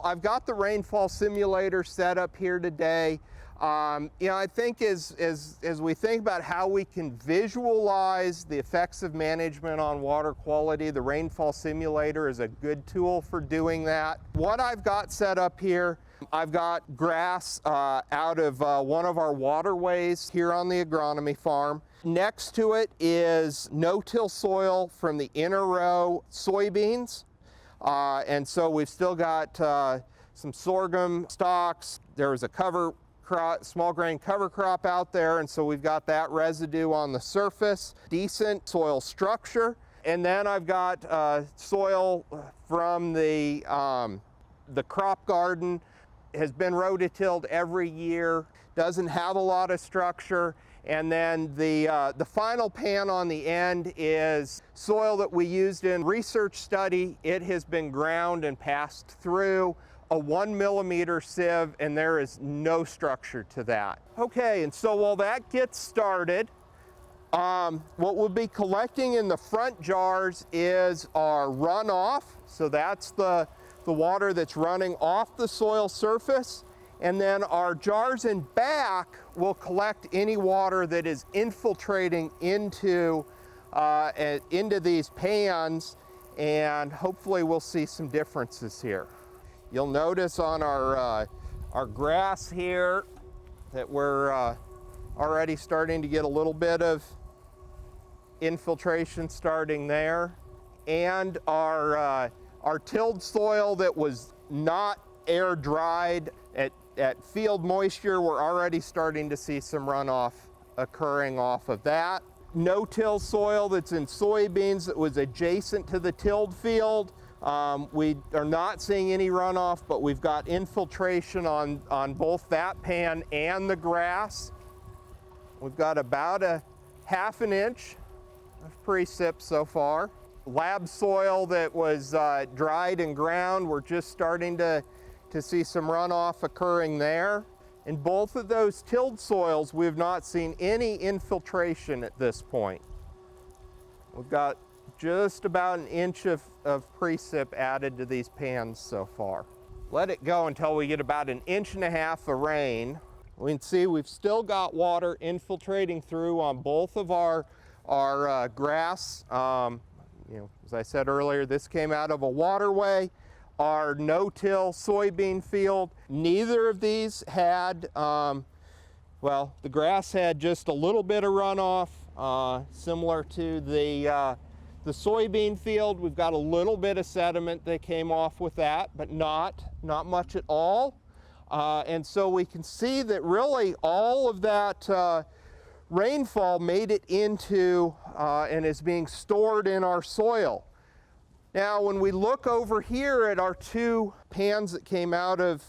I've got the rainfall simulator set up here today. I think as we think about how we can visualize the effects of management on water quality, the rainfall simulator is a good tool for doing that. What I've got set up here, I've got grass out of one of our waterways here on the agronomy farm. Next to it is no-till soil from the inner row soybeans. And so we've still got some sorghum stalks. There was a cover crop, small grain cover crop out there, and so we've got that residue on the surface. Decent soil structure. And then I've got soil from the crop garden. Has been rototilled every year, doesn't have a lot of structure. And then the final pan on the end is soil that we used in research study. It has been ground and passed through a 1 millimeter sieve, and there is no structure to that. Okay, and so while that gets started, what we'll be collecting in the front jars is our runoff. So that's the water that's running off the soil surface. And then our jars in back will collect any water that is infiltrating into these pans, and hopefully we'll see some differences here. You'll notice on our grass here that we're already starting to get a little bit of infiltration starting there. And our tilled soil that was not air dried at field moisture, we're already starting to see some runoff occurring off of that. No-till soil that's in soybeans that was adjacent to the tilled field, we are not seeing any runoff, but we've got infiltration on both that pan and the grass. We've got about a ½ an inch of precip so far. Lab soil that was dried and ground, we're just starting to see some runoff occurring there. In both of those tilled soils, we have not seen any infiltration at this point. We've got just about an inch of precip added to these pans so far. Let it go until we get about an 1.5 inches of rain. We can see we've still got water infiltrating through on both of our grass. As I said earlier, this came out of a waterway. Our no-till soybean field, neither of these had, the grass had just a little bit of runoff, similar to the soybean field. We've got a little bit of sediment that came off with that, but not much at all. And so we can see that really all of that rainfall made it into and is being stored in our soil. Now, when we look over here at our two pans that came out of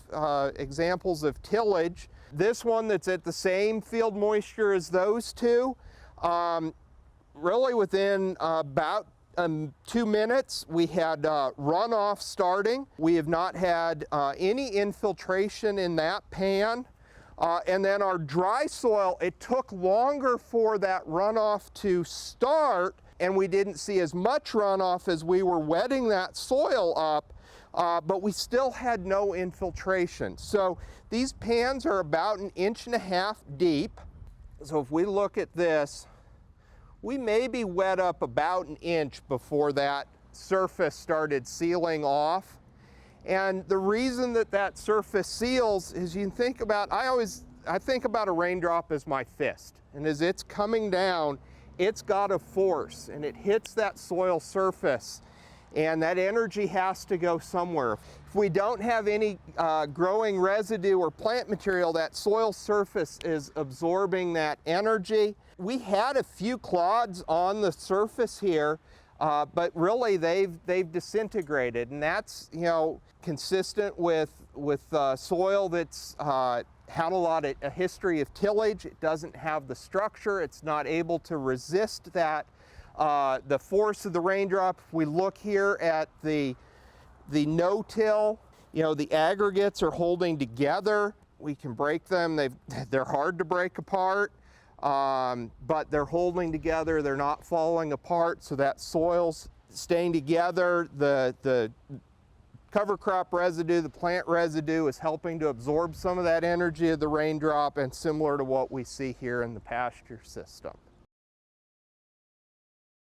examples of tillage, this one that's at the same field moisture as those two, really within about 2 minutes, we had runoff starting. We have not had any infiltration in that pan. And then our dry soil, it took longer for that runoff to start, and we didn't see as much runoff as we were wetting that soil up, but we still had no infiltration. So these pans are about 1.5 inches deep. So if we look at this, we maybe wet up about 1 inch before that surface started sealing off. And the reason that surface seals is, you can think about, I think about a raindrop as my fist. And as it's coming down, it's got a force and it hits that soil surface, and that energy has to go somewhere. If we don't have any growing residue or plant material, that soil surface is absorbing that energy. We had a few clods on the surface here, but really they've disintegrated, and that's consistent with soil that's had a history of tillage. It doesn't have the structure. It's not able to resist that the force of the raindrop. If we look here at the no-till, the aggregates are holding together. We can break them. They're hard to break apart, but they're holding together. They're not falling apart, so that soil's staying together. The cover crop residue, the plant residue, is helping to absorb some of that energy of the raindrop, and similar to what we see here in the pasture system.